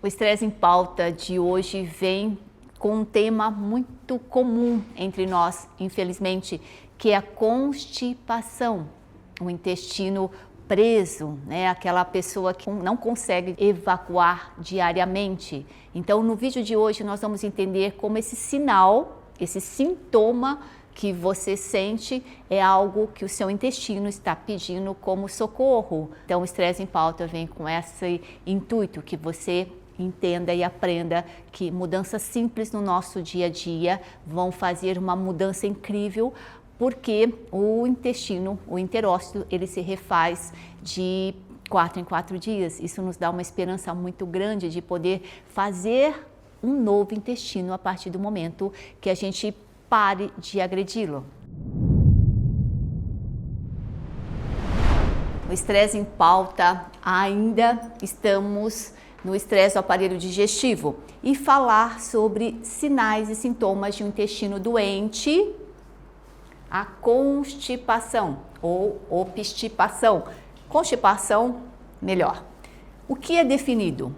O Estresse em Pauta de hoje vem com um tema muito comum entre nós, infelizmente, que é a constipação, o intestino preso, né? Aquela pessoa que não consegue evacuar diariamente. Então, no vídeo de hoje, nós vamos entender como esse sinal, esse sintoma que você sente é algo que o seu intestino está pedindo como socorro. Então, o Estresse em Pauta vem com esse intuito que você entenda e aprenda que mudanças simples no nosso dia a dia vão fazer uma mudança incrível, porque o intestino, o enterócito, ele se refaz de 4 em 4 dias. Isso nos dá uma esperança muito grande de poder fazer um novo intestino a partir do momento que a gente pare de agredi-lo. O Estresse em Pauta, ainda estamos no estresse do aparelho digestivo e falar sobre sinais e sintomas de um intestino doente, a constipação ou obstipação. Constipação, melhor. O que é definido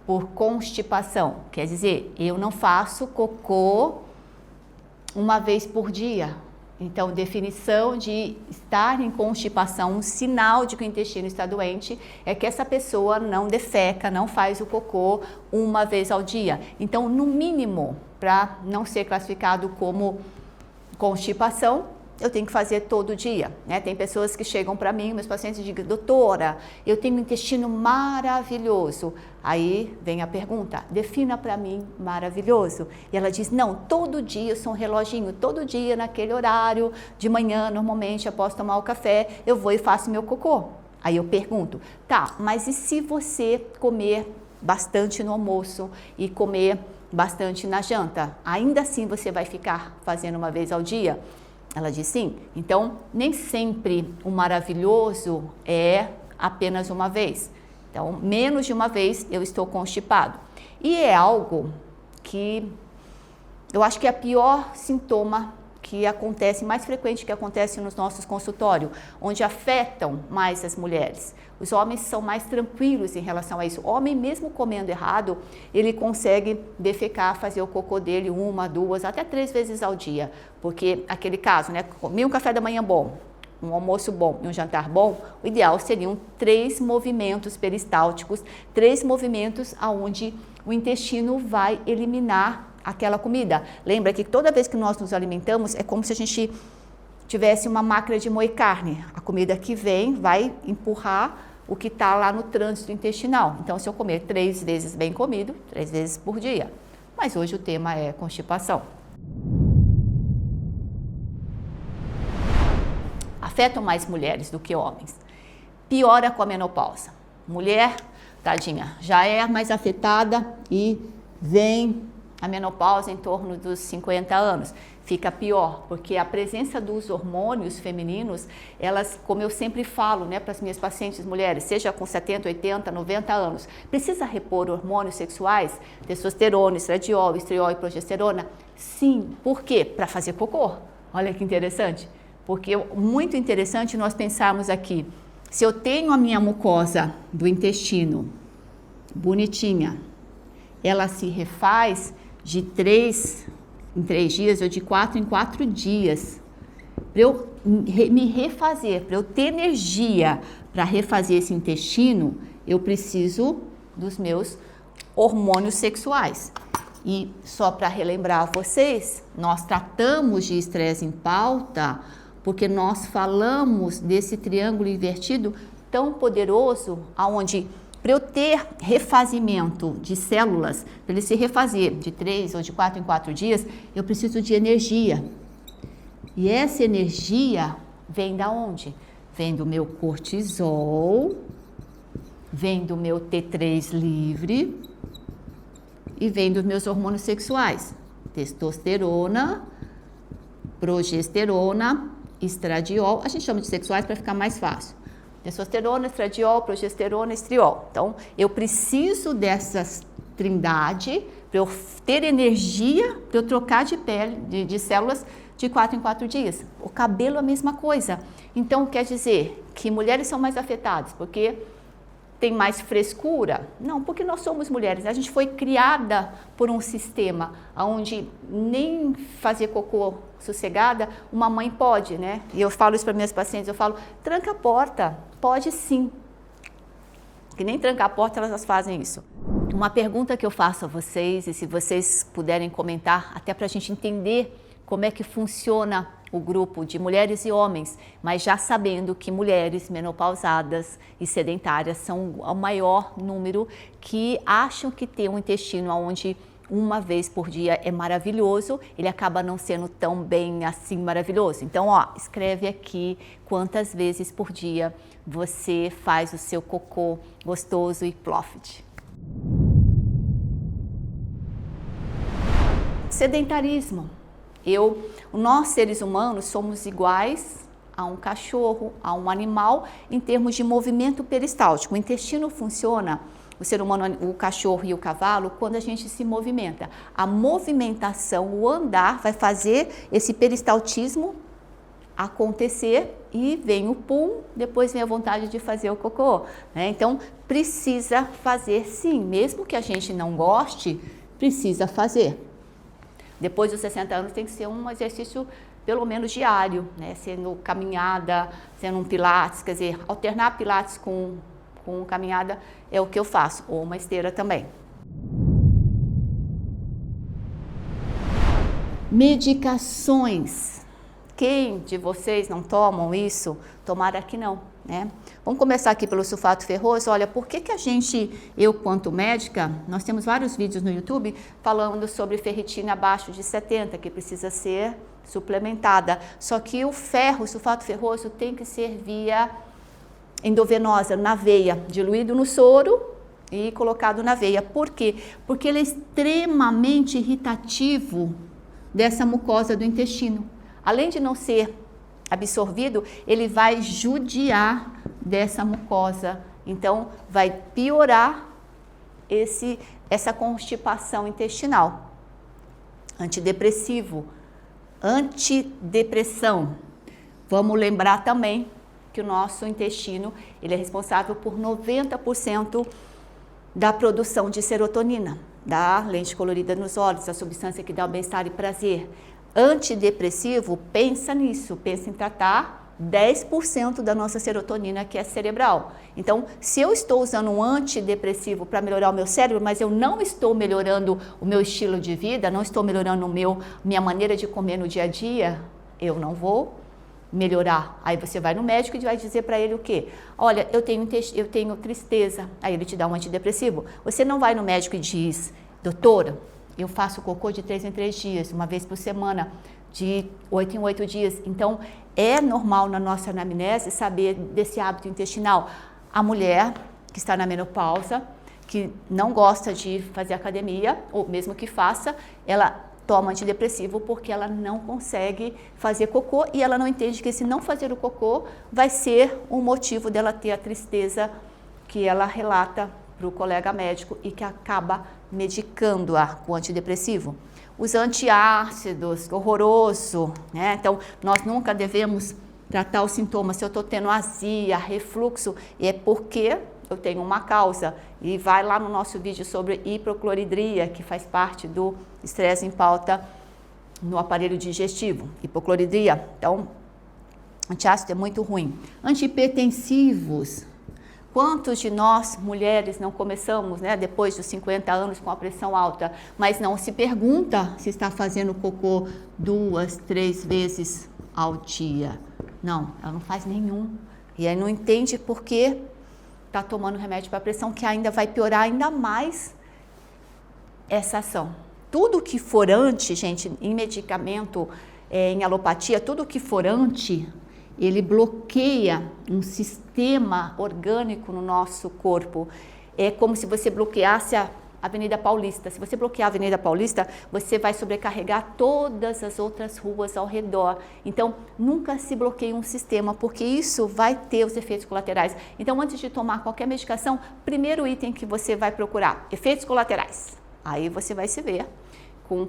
por constipação? Quer dizer, eu não faço cocô uma vez por dia. Então, definição de estar em constipação, um sinal de que o intestino está doente, é que essa pessoa não defeca, não faz o cocô uma vez ao dia. Então, no mínimo, para não ser classificado como constipação, eu tenho que fazer todo dia, né? Tem pessoas que chegam para mim, meus pacientes, e dizem: doutora, eu tenho um intestino maravilhoso. Aí vem a pergunta: defina para mim maravilhoso. E ela diz: não, todo dia eu sou um reloginho, todo dia naquele horário, de manhã, normalmente, após tomar o café, eu vou e faço meu cocô. Aí eu pergunto: tá, mas e se você comer bastante no almoço e comer bastante na janta? Ainda assim você vai ficar fazendo uma vez ao dia? Ela diz sim. Então, nem sempre o maravilhoso é apenas uma vez. Então, menos de uma vez eu estou constipado. E é algo que eu acho que é o pior sintoma que acontece, mais frequente que acontece nos nossos consultórios, onde afetam mais as mulheres. Os homens são mais tranquilos em relação a isso. O homem, mesmo comendo errado, ele consegue defecar, fazer o cocô dele 1, 2, até 3 vezes ao dia. Porque aquele caso, né? Comi um café da manhã bom, um almoço bom e um jantar bom, o ideal seriam 3 movimentos peristálticos, 3 movimentos aonde o intestino vai eliminar aquela comida. Lembra que toda vez que nós nos alimentamos, é como se a gente tivesse uma máquina de moer carne. A comida que vem vai empurrar o que está lá no trânsito intestinal. Então, se eu comer 3 vezes bem comido, 3 vezes por dia. Mas hoje o tema é constipação. Afetam mais mulheres do que homens. Piora com a menopausa. Mulher, tadinha, já é mais afetada e vem a menopausa em torno dos 50 anos. Fica pior, porque a presença dos hormônios femininos, elas, como eu sempre falo, né, para as minhas pacientes mulheres, seja com 70, 80, 90 anos, precisa repor hormônios sexuais, testosterona, estradiol, estriol e progesterona? Sim. Por quê? Para fazer cocô. Olha que interessante. Porque muito interessante nós pensarmos aqui, se eu tenho a minha mucosa do intestino bonitinha, ela se refaz de 3 em 3 dias ou de 4 em 4 dias. Para eu me refazer, para eu ter energia para refazer esse intestino, eu preciso dos meus hormônios sexuais. E só para relembrar vocês, nós tratamos de estresse em pauta porque nós falamos desse triângulo invertido tão poderoso, aonde para eu ter refazimento de células, para ele se refazer de 3 ou de 4 em 4 dias, eu preciso de energia. E essa energia vem da onde? Vem do meu cortisol, vem do meu T3 livre e vem dos meus hormônios sexuais. Testosterona, progesterona, estradiol. A gente chama de sexuais para ficar mais fácil. Testosterona, estradiol, progesterona, estriol. Então, eu preciso dessas trindade para eu ter energia, para eu trocar de pele, de células de 4 em 4 dias. O cabelo é a mesma coisa. Então, quer dizer que mulheres são mais afetadas, porque tem mais frescura? Não, porque nós somos mulheres. A gente foi criada por um sistema onde nem fazer cocô sossegada uma mãe pode, né? E eu falo isso para minhas pacientes, eu falo, tranca a porta, pode sim. Que nem trancar a porta elas fazem isso. Uma pergunta que eu faço a vocês, e se vocês puderem comentar, até para a gente entender como é que funciona o grupo de mulheres e homens, mas já sabendo que mulheres menopausadas e sedentárias são o maior número que acham que ter um intestino onde uma vez por dia é maravilhoso, ele acaba não sendo tão bem assim maravilhoso. Então, ó, escreve aqui quantas vezes por dia você faz o seu cocô gostoso e plófide. Sedentarismo. Nós seres humanos somos iguais a um cachorro, a um animal, em termos de movimento peristáltico. O intestino funciona, o ser humano, o cachorro e o cavalo, quando a gente se movimenta. A movimentação, o andar, vai fazer esse peristaltismo acontecer e vem o pum, depois vem a vontade de fazer o cocô, né? Então, precisa fazer sim, mesmo que a gente não goste, precisa fazer. Depois dos 60 anos tem que ser um exercício pelo menos diário, né? Sendo caminhada, sendo um pilates, quer dizer, alternar pilates com caminhada é o que eu faço, ou uma esteira também. Medicações. Quem de vocês não tomam isso? Tomara que não, né? Vamos começar aqui pelo sulfato ferroso. Olha, por que a gente, eu quanto médica, nós temos vários vídeos no YouTube falando sobre ferritina abaixo de 70, que precisa ser suplementada. Só que o ferro, o sulfato ferroso, tem que ser via endovenosa, na veia, diluído no soro e colocado na veia. Por quê? Porque ele é extremamente irritativo dessa mucosa do intestino. Além de não ser absorvido, ele vai judiar dessa mucosa. Então, vai piorar essa constipação intestinal. Antidepressivo, antidepressão. Vamos lembrar também que o nosso intestino, ele é responsável por 90% da produção de serotonina, da lente colorida nos olhos, a substância que dá o bem-estar e prazer. Antidepressivo, pensa nisso, pensa em tratar 10% da nossa serotonina, que é cerebral. Então, se eu estou usando um antidepressivo para melhorar o meu cérebro, mas eu não estou melhorando o meu estilo de vida, não estou melhorando minha maneira de comer no dia a dia, eu não vou melhorar. Aí você vai no médico e vai dizer para ele o quê? Olha, eu tenho tristeza. Aí ele te dá um antidepressivo. Você não vai no médico e diz, doutora, eu faço cocô de 3 em 3 dias, uma vez por semana, de 8 em 8 dias. Então, é normal na nossa anamnese saber desse hábito intestinal. A mulher que está na menopausa, que não gosta de fazer academia, ou mesmo que faça, ela toma antidepressivo porque ela não consegue fazer cocô e ela não entende que esse não fazer o cocô vai ser um motivo dela ter a tristeza que ela relata para o colega médico e que acaba medicando-a com antidepressivo. Os antiácidos, horroroso, né? Então, nós nunca devemos tratar os sintomas. Se eu estou tendo azia, refluxo, é porque eu tenho uma causa. E vai lá no nosso vídeo sobre hipocloridria, que faz parte do estresse em pauta no aparelho digestivo. Hipocloridria. Então, antiácido é muito ruim. Antihipertensivos. Quantos de nós, mulheres, não começamos, né, depois dos 50 anos com a pressão alta, mas não se pergunta se está fazendo cocô 2, 3 vezes ao dia? Não, ela não faz nenhum. E aí não entende por que está tomando remédio para pressão, que ainda vai piorar ainda mais essa ação. Tudo que for anti, gente, em medicamento, em alopatia, tudo que for anti, ele bloqueia um sistema orgânico no nosso corpo. É como se você bloqueasse a Avenida Paulista. Se você bloquear a Avenida Paulista, você vai sobrecarregar todas as outras ruas ao redor. Então, nunca se bloqueie um sistema, porque isso vai ter os efeitos colaterais. Então, antes de tomar qualquer medicação, primeiro item que você vai procurar, efeitos colaterais. Aí você vai se ver com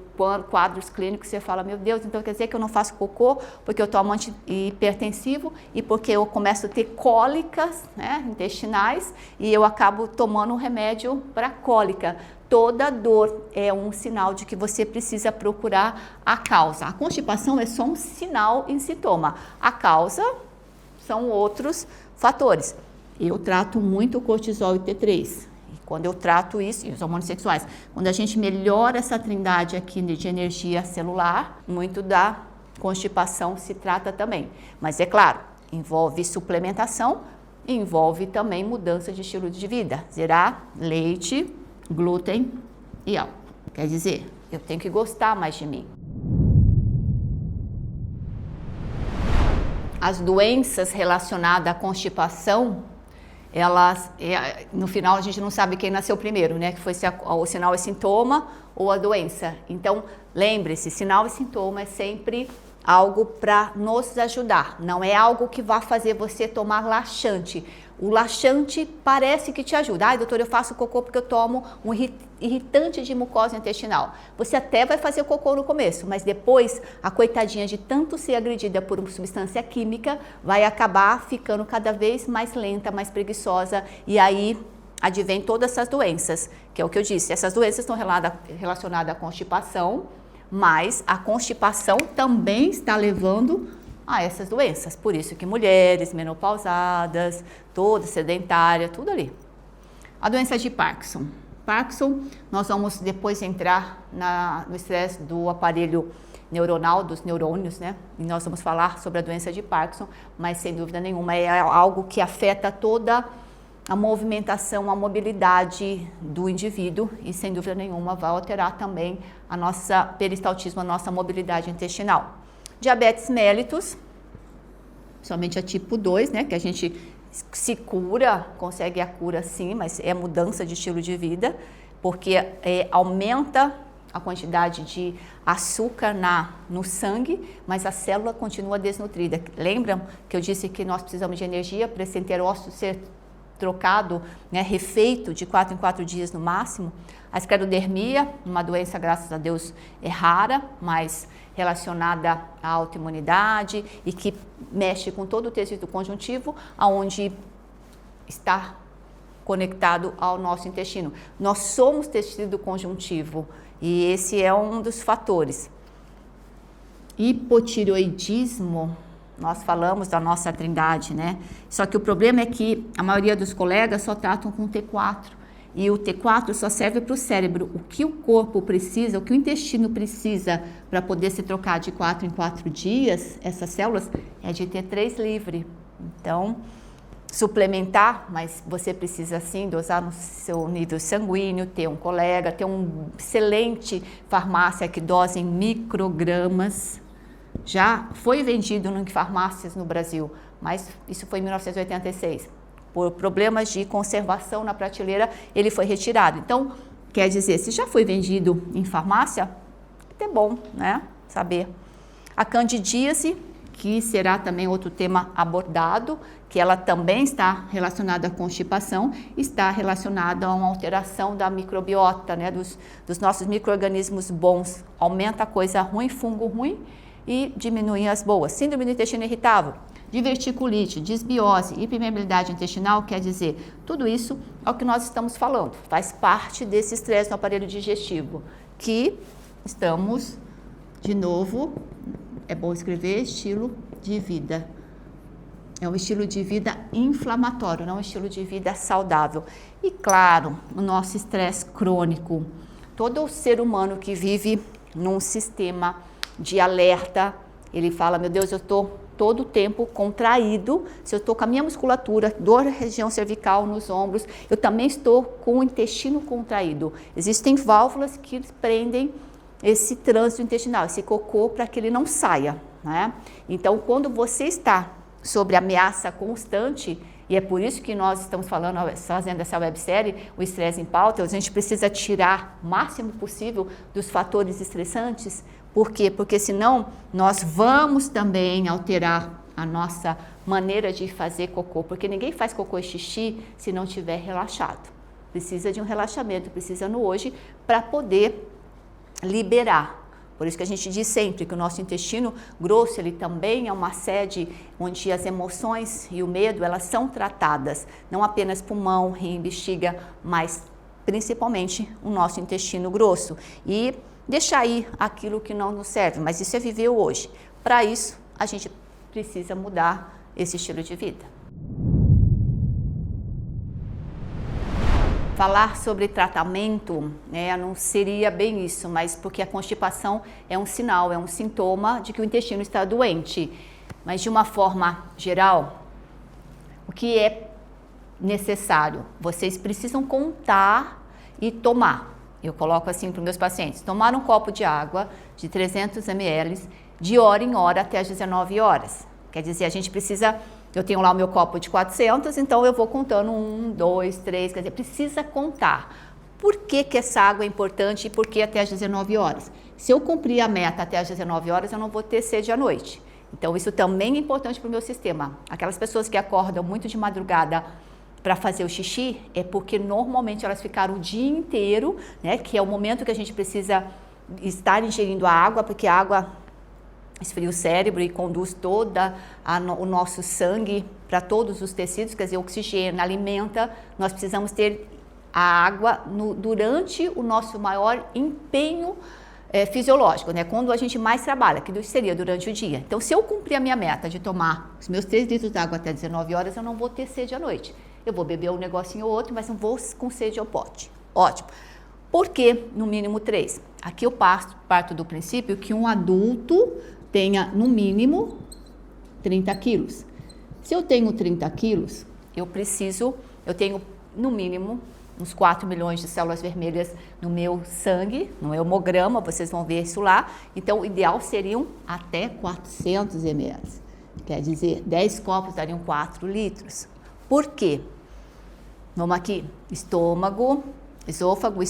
quadros clínicos, você fala, meu Deus, então quer dizer que eu não faço cocô porque eu tomo antihipertensivo e porque eu começo a ter cólicas, né, intestinais, e eu acabo tomando um remédio para cólica. Toda dor é um sinal de que você precisa procurar a causa. A constipação é só um sinal em sintoma. A causa são outros fatores. Eu trato muito o cortisol e T3. Quando eu trato isso, e os hormônios sexuais, quando a gente melhora essa trindade aqui de energia celular, muito da constipação se trata também. Mas é claro, envolve suplementação, envolve também mudança de estilo de vida. Zerar leite, glúten e álcool. Quer dizer, eu tenho que gostar mais de mim. As doenças relacionadas à constipação, elas, no final a gente não sabe quem nasceu primeiro, né? Que foi se o sinal e sintoma ou a doença. Então, lembre-se, sinal e sintoma é sempre algo para nos ajudar. Não é algo que vai fazer você tomar laxante. O laxante parece que te ajuda. Ai, doutor, eu faço cocô porque eu tomo um irritante de mucosa intestinal. Você até vai fazer cocô no começo, mas depois a coitadinha de tanto ser agredida por uma substância química vai acabar ficando cada vez mais lenta, mais preguiçosa, e aí advém todas essas doenças, que é o que eu disse. Essas doenças estão relacionadas à constipação, mas a constipação também está levando a essas doenças. Por isso que mulheres menopausadas, toda sedentária, tudo ali. A doença de Parkinson. Parkinson, nós vamos depois entrar no estresse do aparelho neuronal, dos neurônios, né? E nós vamos falar sobre a doença de Parkinson, mas sem dúvida nenhuma é algo que afeta toda a movimentação, a mobilidade do indivíduo e sem dúvida nenhuma vai alterar também a nossa peristaltismo, a nossa mobilidade intestinal. Diabetes mellitus, somente a tipo 2, né, que a gente se cura, consegue a cura sim, mas é mudança de estilo de vida, porque aumenta a quantidade de açúcar no sangue, mas a célula continua desnutrida. Lembram que eu disse que nós precisamos de energia para esse enterócito ser trocado, né, refeito de 4 em 4 dias no máximo? A esclerodermia, uma doença, graças a Deus, é rara, mas relacionada à autoimunidade e que mexe com todo o tecido conjuntivo, aonde está conectado ao nosso intestino. Nós somos tecido conjuntivo e esse é um dos fatores. Hipotireoidismo, nós falamos da nossa trindade, né? Só que o problema é que a maioria dos colegas só tratam com T4. E o T4 só serve para o cérebro. O que o corpo precisa, o que o intestino precisa para poder se trocar de 4 em 4 dias, essas células, é de T3 livre. Então, suplementar, mas você precisa sim dosar no seu nível sanguíneo, ter um colega, ter uma excelente farmácia que dose em microgramas. Já foi vendido em farmácias no Brasil, mas isso foi em 1986. Por problemas de conservação na prateleira, ele foi retirado. Então, quer dizer, se já foi vendido em farmácia, é até bom, né, saber. A candidíase, que será também outro tema abordado, que ela também está relacionada à constipação, está relacionada a uma alteração da microbiota, né, dos nossos micro-organismos bons. Aumenta a coisa ruim, fungo ruim, e diminui as boas. Síndrome do intestino irritável, diverticulite, disbiose, hipermeabilidade intestinal, quer dizer, tudo isso é o que nós estamos falando, faz parte desse estresse no aparelho digestivo, que estamos, de novo, é bom escrever, estilo de vida. É um estilo de vida inflamatório, não um estilo de vida saudável. E claro, o nosso estresse crônico, todo ser humano que vive num sistema de alerta, ele fala, meu Deus, eu estou todo o tempo contraído, se eu estou com a minha musculatura, dor na região cervical, nos ombros, eu também estou com o intestino contraído. Existem válvulas que prendem esse trânsito intestinal, esse cocô, para que ele não saia, né? Então, quando você está sob ameaça constante, e é por isso que nós estamos fazendo essa websérie, o estresse em pauta, a gente precisa tirar o máximo possível dos fatores estressantes. Por quê? Porque senão nós vamos também alterar a nossa maneira de fazer cocô, porque ninguém faz cocô e xixi se não estiver relaxado. Precisa de um relaxamento, precisa no hoje para poder liberar. Por isso que a gente diz sempre que o nosso intestino grosso, ele também é uma sede onde as emoções e o medo, elas são tratadas, não apenas pulmão, rim, bexiga, mas principalmente o nosso intestino grosso. E deixar ir aquilo que não nos serve, mas isso é viver hoje. Para isso, a gente precisa mudar esse estilo de vida. Falar sobre tratamento, não seria bem isso, mas porque a constipação é um sinal, é um sintoma de que o intestino está doente. Mas de uma forma geral, o que é necessário? Vocês precisam contar e tomar. Eu coloco assim para os meus pacientes, tomar um copo de água de 300 ml de hora em hora até as 19 horas. Quer dizer, a gente precisa... Eu tenho lá o meu copo de 400, então eu vou contando 1, 2, 3, quer dizer, precisa contar. Por que essa água é importante e por que até as 19 horas? Se eu cumprir a meta até as 19 horas, eu não vou ter sede à noite. Então, isso também é importante para o meu sistema. Aquelas pessoas que acordam muito de madrugada para fazer o xixi, é porque normalmente elas ficaram o dia inteiro, que é o momento que a gente precisa estar ingerindo a água, porque a água esfria o cérebro e conduz toda o nosso sangue para todos os tecidos, quer dizer, oxigena, alimenta. Nós precisamos ter a água durante o nosso maior empenho fisiológico, quando a gente mais trabalha, que seria durante o dia. Então, se eu cumprir a minha meta de tomar os meus 3 litros de água até 19 horas, eu não vou ter sede à noite. Eu vou beber um negocinho ou outro, mas não vou com sede ao pote. Ótimo. Por que no mínimo 3? Aqui eu parto do princípio que um adulto tenha no mínimo 30 quilos. Se eu tenho 30 quilos, eu tenho no mínimo uns 4 milhões de células vermelhas no meu sangue, no hemograma, vocês vão ver isso lá. Então, o ideal seriam até 400 ml. Quer dizer, 10 copos dariam 4 litros. Por quê? Vamos aqui, esôfago,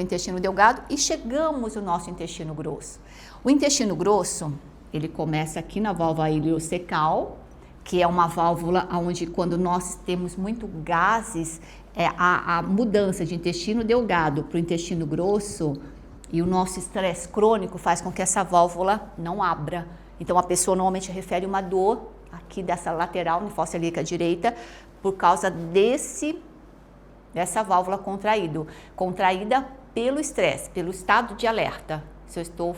intestino delgado e chegamos ao nosso intestino grosso. O intestino grosso, ele começa aqui na válvula ileocecal, que é uma válvula onde quando nós temos muito gases, a mudança de intestino delgado para o intestino grosso e o nosso estresse crônico faz com que essa válvula não abra. Então a pessoa normalmente refere uma dor aqui dessa lateral, na fossa ilíaca direita, por causa dessa válvula contraída pelo estresse, pelo estado de alerta. Se eu estou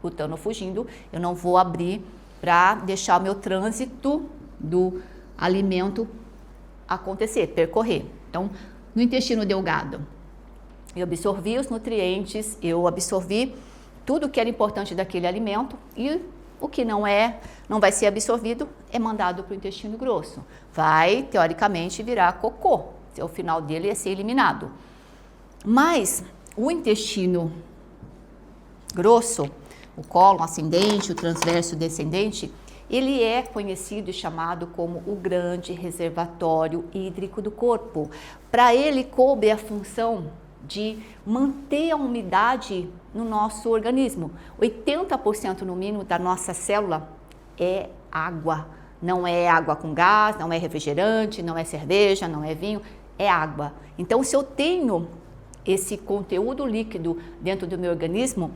lutando ou fugindo, eu não vou abrir para deixar o meu trânsito do alimento acontecer, percorrer. Então, no intestino delgado, eu absorvi os nutrientes, eu absorvi tudo que era importante daquele alimento e o que não vai ser absorvido é mandado para o intestino grosso. Vai, teoricamente, virar cocô. O final dele é ser eliminado. Mas o intestino grosso, o cólon ascendente, o transverso descendente, ele é conhecido e chamado como o grande reservatório hídrico do corpo. Para ele coube a função de manter a umidade no nosso organismo. 80% no mínimo da nossa célula é água. Não é água com gás, não é refrigerante, não é cerveja, não é vinho, é água. Então, se eu tenho esse conteúdo líquido dentro do meu organismo,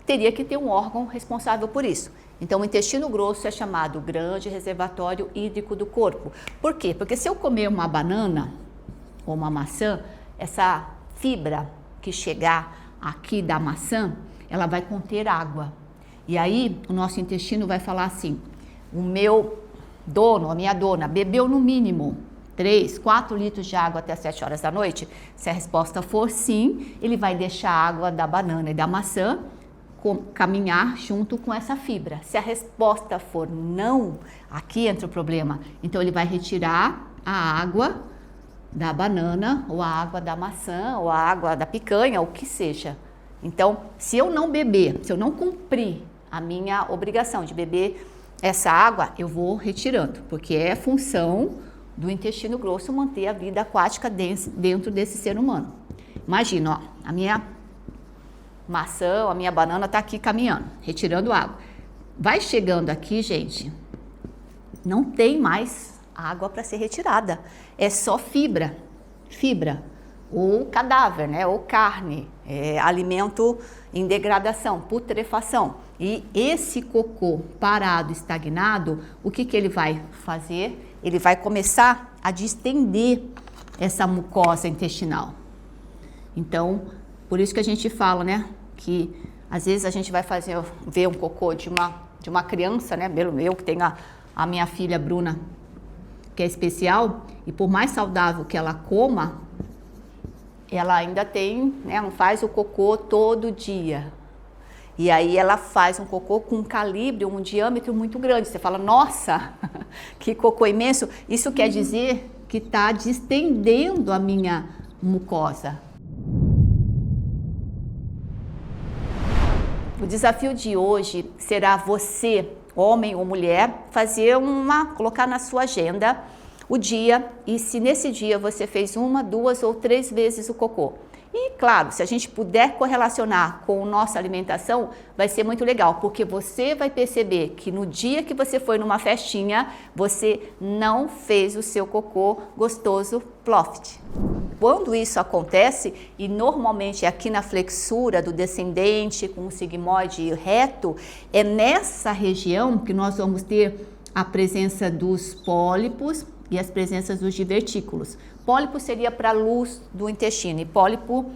teria que ter um órgão responsável por isso. Então, o intestino grosso é chamado grande reservatório hídrico do corpo. Por quê? Porque se eu comer uma banana ou uma maçã, essa fibra que chegar aqui da maçã, ela vai conter água. E aí, o nosso intestino vai falar assim, o meu dono, a minha dona, bebeu no mínimo 3, 4 litros de água até 7 horas da noite? Se a resposta for sim, ele vai deixar a água da banana e da maçã caminhar junto com essa fibra. Se a resposta for não, aqui entra o problema. Então, ele vai retirar a água da banana, ou a água da maçã, ou a água da picanha, o que seja. Então, se eu não beber, se eu não cumprir a minha obrigação de beber essa água, eu vou retirando, porque é função do intestino grosso manter a vida aquática dentro desse ser humano. Imagina, ó, a minha maçã, a minha banana está aqui caminhando, retirando água. Vai chegando aqui, gente, não tem mais água para ser retirada. É só fibra. ou cadáver, né? Ou carne, alimento em degradação, putrefação. E esse cocô parado, estagnado, o que ele vai fazer? Ele vai começar a distender essa mucosa intestinal. Então, por isso que a gente fala, né? Que às vezes a gente vai ver um cocô de uma criança, né? Eu que tenho a minha filha Bruna, que é especial, e por mais saudável que ela coma, ela ainda tem, né? Não faz o cocô todo dia. E aí ela faz um cocô com um calibre, um diâmetro muito grande. Você fala, nossa, que cocô imenso. Isso quer dizer que está distendendo a minha mucosa. O desafio de hoje será você, homem ou mulher, colocar na sua agenda o dia, e se nesse dia você fez 1, 2 ou 3 vezes o cocô. E claro, se a gente puder correlacionar com a nossa alimentação, vai ser muito legal, porque você vai perceber que no dia que você foi numa festinha, você não fez o seu cocô gostoso ploft. Quando isso acontece, e normalmente é aqui na flexura do descendente com o sigmoide reto, é nessa região que nós vamos ter a presença dos pólipos e as presenças dos divertículos. Pólipo seria para a luz do intestino e pólipo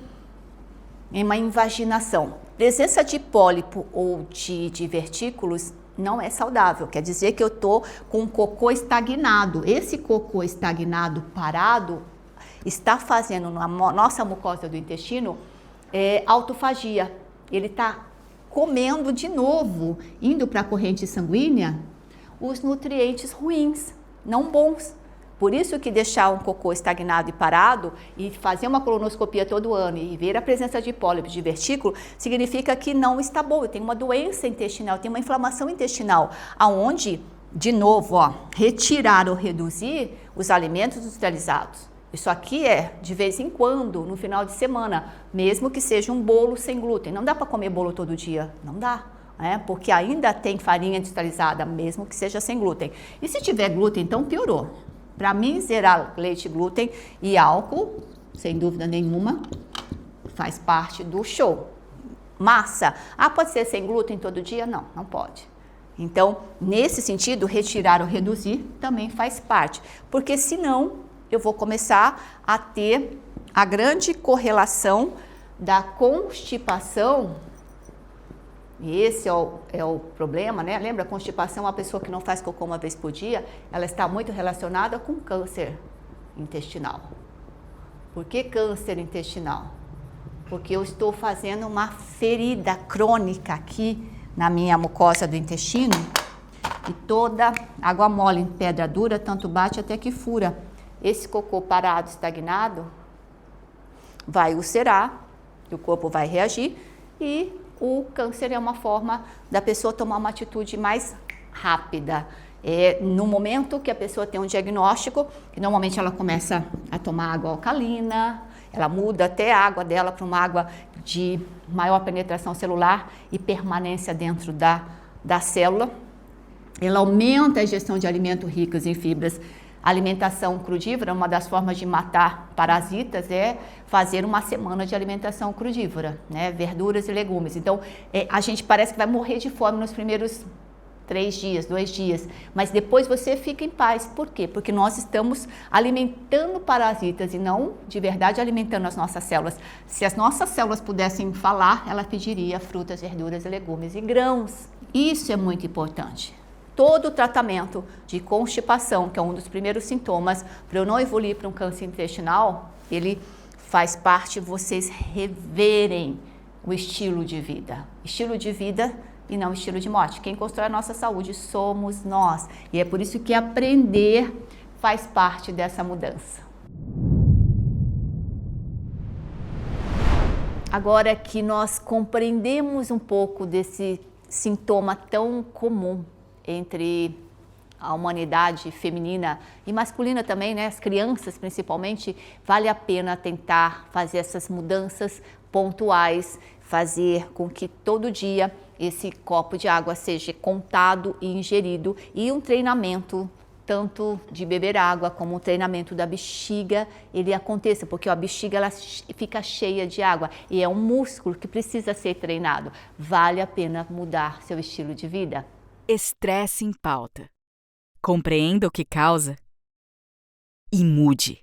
é uma invaginação. Presença de pólipo ou de divertículos não é saudável, quer dizer que eu estou com um cocô estagnado. Esse cocô estagnado, parado, está fazendo na nossa mucosa do intestino autofagia. Ele está comendo de novo, indo para a corrente sanguínea, os nutrientes ruins, não bons. Por isso que deixar um cocô estagnado e parado e fazer uma colonoscopia todo ano e ver a presença de pólipos, de divertículo, significa que não está bom. Eu tenho uma doença intestinal, eu tenho uma inflamação intestinal, aonde, de novo, retirar ou reduzir os alimentos industrializados. Isso aqui é de vez em quando, no final de semana, mesmo que seja um bolo sem glúten. Não dá para comer bolo todo dia, não dá. Porque ainda tem farinha industrializada, mesmo que seja sem glúten. E se tiver glúten, então piorou. Para mim, zerar leite, glúten e álcool, sem dúvida nenhuma, faz parte do show. Massa, pode ser sem glúten todo dia? Não, não pode. Então, nesse sentido, retirar ou reduzir também faz parte. Porque senão, eu vou começar a ter a grande correlação da constipação. E esse é o problema, né? Lembra, a constipação, uma pessoa que não faz cocô uma vez por dia, ela está muito relacionada com câncer intestinal. Por que câncer intestinal? Porque eu estou fazendo uma ferida crônica aqui na minha mucosa do intestino e toda água mole em pedra dura, tanto bate até que fura. Esse cocô parado, estagnado, vai ulcerar, o corpo vai reagir e o câncer é uma forma da pessoa tomar uma atitude mais rápida. No momento que a pessoa tem um diagnóstico, que normalmente ela começa a tomar água alcalina, ela muda até a água dela para uma água de maior penetração celular e permanência dentro da célula. Ela aumenta a ingestão de alimentos ricos em fibras. Alimentação crudívora, uma das formas de matar parasitas é fazer uma semana de alimentação crudívora, né? Verduras e legumes. Então, a gente parece que vai morrer de fome nos primeiros 3 dias, 2 dias, mas depois você fica em paz. Por quê? Porque nós estamos alimentando parasitas e não, de verdade, alimentando as nossas células. Se as nossas células pudessem falar, ela pediria frutas, verduras, legumes e grãos. Isso é muito importante. Todo o tratamento de constipação, que é um dos primeiros sintomas, para eu não evoluir para um câncer intestinal, ele faz parte de vocês reverem o estilo de vida. Estilo de vida e não estilo de morte. Quem constrói a nossa saúde somos nós. E é por isso que aprender faz parte dessa mudança. Agora que nós compreendemos um pouco desse sintoma tão comum entre a humanidade feminina e masculina também, né? As crianças principalmente, vale a pena tentar fazer essas mudanças pontuais, fazer com que todo dia esse copo de água seja contado e ingerido, e um treinamento tanto de beber água como o treinamento da bexiga, ele aconteça, porque a bexiga ela fica cheia de água e é um músculo que precisa ser treinado. Vale a pena mudar seu estilo de vida? Estresse em pauta. Compreenda o que causa e mude.